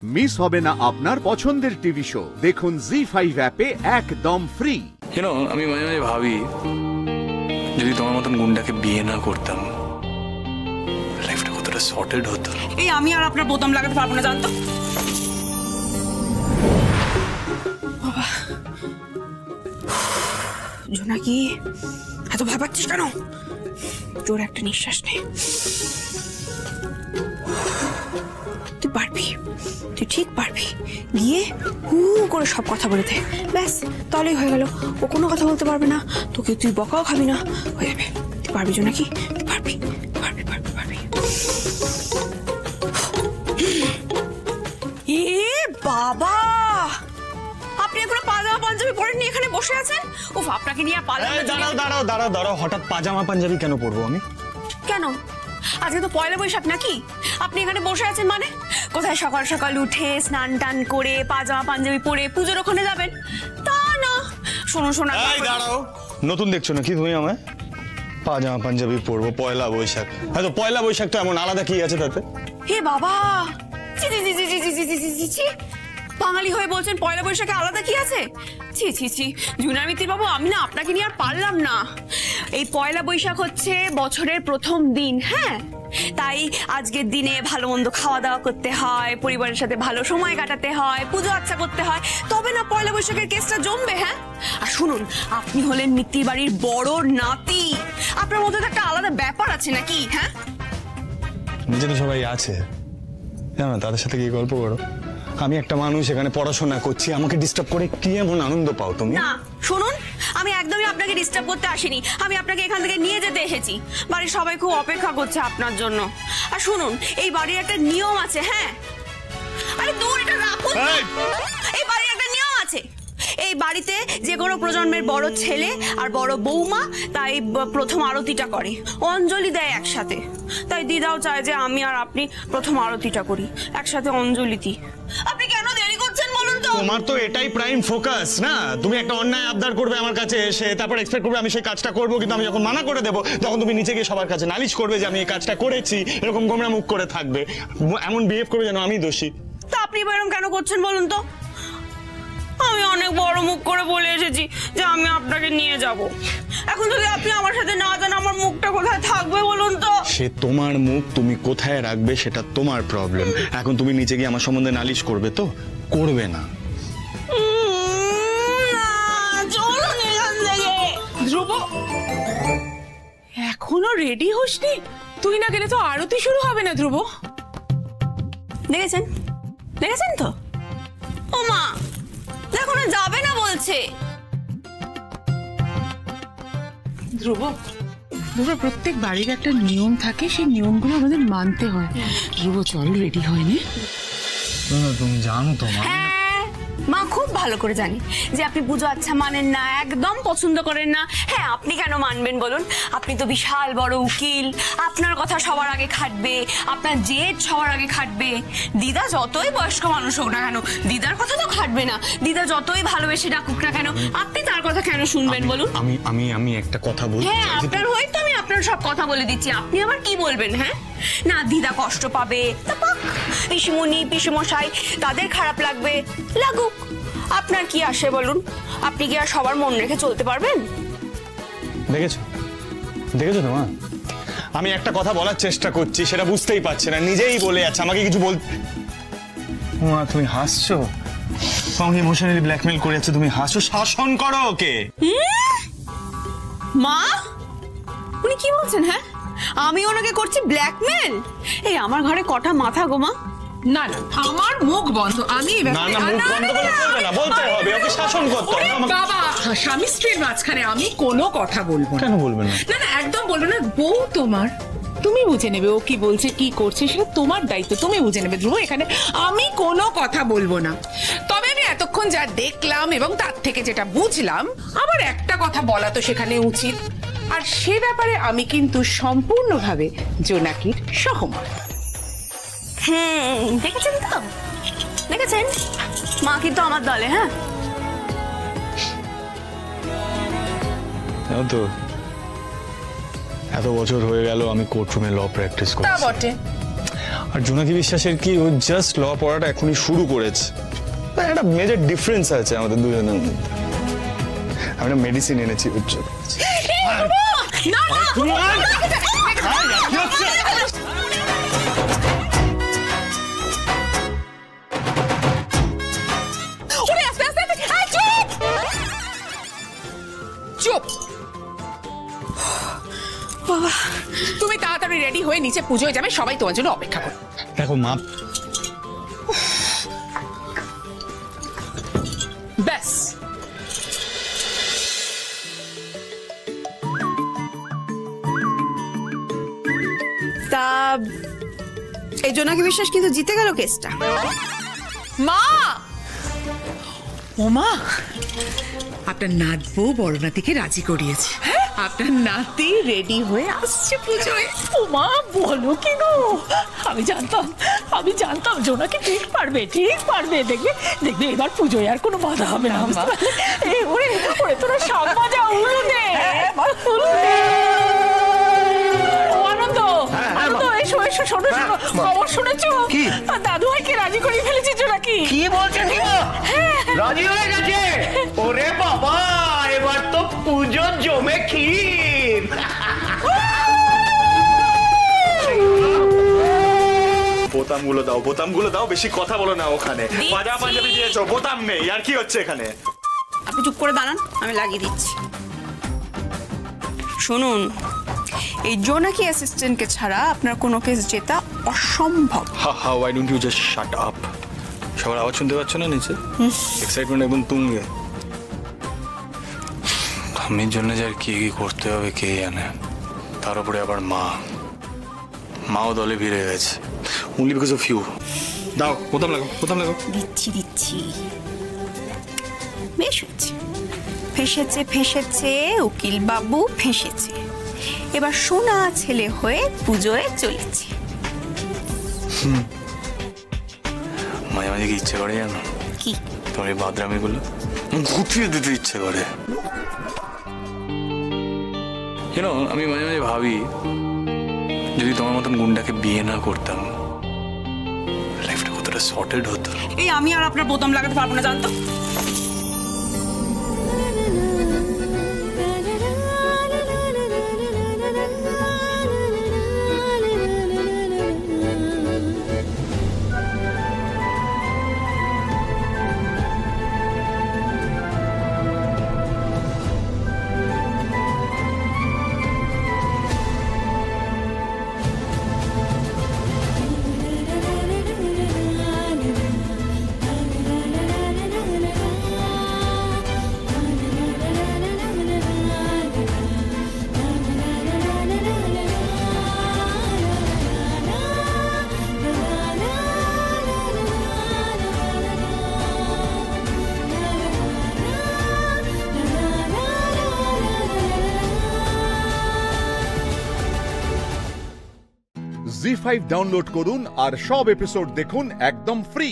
Miss হবে না আপনার পছন্দের টিভি শো। দেখুন জি5 অ্যাপে একদম ফ্রি। আমি মাঝে মাঝে ভাবি যদি তোমার মতন গুন্ডাকে বিয়ে না করতাম লাইফটা কতটা সর্টেড হতো। এই আমি আর আপনার বোতাম লাগাতে পারবো না জানতো। জোনাকি এত ভয় পাচ্ছিস কেন? জোর একটা নিঃশ্বাস নে। তুই পারবি, তুই ঠিক পারবি। গিয়ে হু করে সব কথা বলে দে, ব্যাস তাহলেই হয়ে গেল। ও কোনো কথা বলতে পারবে না, তোকে তুই বকাও খাবি না, হয়ে যাবে। তুই পারবি জোনাকি, তুই পারবি পারবি পারবি পারবি। এ বাবা, আপনি এগুলো পাজামা পাঞ্জাবি পরেননি, এখানে বসে আছেন? উফ, আপনাকে নিয়ে পালাম। দাঁড়াও দাঁড়াও দাঁড়াও দাঁড়াও, হঠাৎ পাজামা পাঞ্জাবি কেন পরবো আমি? কেন? আজকে তো পয়লা বৈশাখ নাকি? আপনি এখানে বসে আছেন মানে? কোথায় সকাল সকাল উঠে স্নান টান করে পাজামা পাঞ্জাবি পরে পুজোর ওখানে যাবেন তা না। শোনো শোনা, দাঁড়াও, নতুন দেখছো নাকি তুমি আমায়? পাজামা পাঞ্জাবি পরবো পয়লা বৈশাখ? হ্যাঁ, তো পয়লা বৈশাখ তো এমন আলাদা কি আছে তাতে? হে বাবা, ছি ছি ছি ছি ছি ছি ছি ছি ছি, বাঙালি হয়ে বলছেন পয়লা বৈশাখে আলাদা কি আছে? ছি ছি ছি, জুনামিতির বাবু, আমি না আপনাকে নিয়ে আর পারলাম না। এই পয়লা বৈশাখ হচ্ছে বছরের প্রথম দিন, হ্যাঁ, তাই আজকের দিনে ভালো মন্দ খাওয়া দাওয়া করতে হয়, পরিবারের সাথে ভালো সময় কাটাতে হয়, পুজো আচ্ছা করতে হয়, তবে না পয়লা বৈশাখের কেসটা জমবে। হ্যাঁ, আর শুনুন, আপনি হলেন মিত্তির বাড়ির বড় নাতি, আপনার মধ্যে তো একটা আলাদা ব্যাপার আছে নাকি? হ্যাঁ, নিজে তো সবাই আছে, জানো তাদের সাথে কি গল্প করো? আমি একটা মানুষ এখানে পড়াশোনা করছি, আমাকে ডিস্টার্ব করে কি এমন আনন্দ পাও তুমি? না শুনুন, আমি একদমই আপনাকে ডিস্টার্ব করতে আসিনি, আমি আপনাকে এখান থেকে নিয়ে যেতে এসেছি। বাড়ির সবাই খুব অপেক্ষা করছে আপনার জন্য। আর শুনুন, এই বাড়ির একটা নিয়ম আছে। হ্যাঁ, আরে দূর এটা রাখুন। এই বাড়ির একটা নিয়ম আছে, এই বাড়িতে যে কোনো প্রজন্মের বড় ছেলে আর বড় বৌমা তাই প্রথম আরতিটা করে, অঞ্জলি দেয় একসাথে। তাই দিদাও চায় যে আমি আর আপনি প্রথম আরতিটা করি একসাথে, অঞ্জলি দিই। আপনি কেন দেরি করছেন বলুন তো? তোমার তো এটাই প্রাইম ফোকাস না, তুমি একটা অন্যায় আবদার করবে আমার কাছে এসে, তারপর এক্সপেক্ট করবে আমি সেই কাজটা করবো, কিন্তু আমি যখন মানা করে দেবো তখন তুমি নিচে গিয়ে সবার কাছে নালিশ করবে যে আমি এই কাজটা করেছি, এরকম গোমরা মুখ করে থাকবে, এমন বিহেভ করবে যেন আমি দোষী। তা আপনি এরকম কেন করছেন বলুন তো? আমি অনেক বড় মুখ করে বলে এসেছি যে আমি আপনাকে নিয়ে যাব। এখন যদি আপনি আমার সাথে না যান, আমার মুখটা কোথায় থাকবে বলুন তো? সে তোমার মুখ তুমি কোথায় রাখবে সেটা তোমার প্রবলেম। এখন তুমি নিচে গিয়ে আমার সম্বন্ধে নালিশ করবে তো? করবে না। ধ্রুব, এখনো রেডি হসনি? তুই না গেলে তো আরতি শুরু হবে না। ধ্রুব, দেখেছেন দেখেছেন তো? ও মা, দেখো না, যাবে না বলছে। ধ্রুব, ধ্রুব, প্রত্যেক বাড়ির একটা নিয়ম থাকে, সেই নিয়মগুলো আমাদের মানতে হয়। ধ্রুব চল, রেডি হয়নি? তুমি জানো তো মা, মা খুব ভালো করে জানি যে আপনি পুজো আচ্ছা মানেন না, একদম পছন্দ করেন না। হ্যাঁ, আপনি কেন মানবেন বলুন? আপনি তো বিশাল বড় উকিল, আপনার কথা সবার আগে খাটবে, আপনার জেদ সবার আগে খাটবে। দিদা যতই বয়স্ক মানুষ হোক না কেন, দিদার কথা তো খাটবে না। দিদা যতই ভালোবেসে ডাকুক না কেন, আপনি তার কথা কেন শুনবেন বলুন? আমি আমি আমি একটা কথা বলতে হ্যাঁ, চাই। আপনার হয়ে তো আমি আপনার সব কথা বলে দিচ্ছি, আপনি আবার কি বলবেন? হ্যাঁ না, দিদা কষ্ট পাবে, পিসিমণি পিসিমশাই তাদের খারাপ লাগবে, লাগুক, আপনার কি আসে বলুন? আপনি কি আর সবার মন রেখে চলতে পারবেন? দেখেছো দেখেছো তো মা, আমি একটা কথা বলার চেষ্টা করছি, সেটা বুঝতেই পারছে না, নিজেই বলে যাচ্ছে, আমাকে কিছু বল। মা তুমি হাসছো, আমাকে ইমোশনালি ব্ল্যাকমেল করে যাচ্ছে, তুমি হাসছো। শাসন করো ওকে। মা, উনি কি বলছেন? হ্যাঁ, আমি ওনাকে করছি ব্ল্যাকমেল? এই আমার ঘরে কটা মাথা গো মা? না না, আমার মুখ বন্ধ। আমি না না, মুখ বন্ধ করে চলবে না, বলতে হবে, ওকে শাসন করতে হবে। বাবা, স্বামী স্ত্রীর মাঝখানে আমি কোনো কথা বলবো না। কেন বলবে না? না না, একদম বলবো না। বউ তোমার, তুমি বুঝে নেবে ও কি বলছে কি করছে, সেটা তোমার দায়িত্ব, তুমি বুঝে নেবে। ধ্রুব, এখানে আমি কোনো কথা বলবো না। তবে আমি এতক্ষণ যা দেখলাম এবং তার থেকে যেটা বুঝলাম, আমার একটা কথা বলা তো সেখানে উচিত, আর সে ব্যাপারে আমি কিন্তু সম্পূর্ণভাবে জোনাকির সহমত। দেখেছেন তো, দেখেছেন, মা কিন্তু আমার দলে। হ্যাঁ তো এত বছর হয়ে গেল আমি কোর্টরুমে ল প্র্যাকটিস করছি। তা বটে। আর জোনাকি বিশ্বাসের কি, ও জাস্ট ল পড়াটা এখনই শুরু করেছে। একটা মেজর ডিফারেন্স আছে আমাদের দুজনের মধ্যে। আমি একটা মেডিসিন এনেছি ওর জন্য। চুপ! তুমি তাড়াতাড়ি রেডি হয়ে নিচে পুজোয় যাবে, সবাই তোমার জন্য অপেক্ষা করো। দেখো মা, ব্যাস, তা এই জোনাকি বিশ্বাস কিন্তু জিতে গেল কেসটা। মা! ওমা, আপনার নাতবু বড় নাতিকে রাজি করিয়েছে। আপনার নাতি রেডি হয়ে আসছে পুজোয়। ওমা, বলো কি গো, আমি জানতাম জোনাকি ঠিক পারবে। দেখবে এবার পুজোয় আর কোনো বাধা হবে না। ওরে তোরা সাম্মা যা উলু দে। আনন্দ, এসো শোনো, খবর শুনেছো? দাদু ভাইকে রাজি করে ফেলেছে জোনাকি। কি বলছেন? রাজি হয়ে গেছে? ওরে বাবা, এবার তো পুজো জমে ক্ষীর। বোতামগুলো দাও, বেশি কথা বলো না। ওখানে পাঞ্জাবি দিয়েছো, বোতাম নেই। আর কি হচ্ছে এখানে? আপনি চুপ করে দাঁড়ান, আমি লাগিয়ে দিচ্ছি। শুনুন, এই জোনাকি অ্যাসিস্ট্যান্টকে ছাড়া আপনার কোনো কেস জেতা অসম্ভব। Why don't you just shut up? সবার আওয়াজ শুনতে পাচ্ছ না নিচে? এক্সাইটমেন্ট একদম তুঙ্গে। আমির জন্য যার কি কি করতে হবে কে জানে। তার উপরে আবার মাও দলে ভিড়ে গেছে। only because of you. দাও, বোতাম লাগাও। দিচ্ছি। বেশ হয়েছে। ফেসেছে উকিল বাবু, ফেসেছে। এবার সোনা ছেলে হয়ে পুজোয় চলেছে। মাঝে মাঝে কি ইচ্ছে করে জানো? কি? তোমার এই বাদরামিগুলো গুটিয়ে দিতে ইচ্ছে করে। আমি মাঝে মাঝে ভাবি, যদি তোমার মতন গুন্ডাকে বিয়ে না করতাম, লাইফটা কতটা সর্টেড হতো। এই আমি আর আপনার বোতাম লাগাতে পারবো না, জানতো? জি5 ডাউনলোড করুন আর সব এপিসোড দেখুন একদম ফ্রি।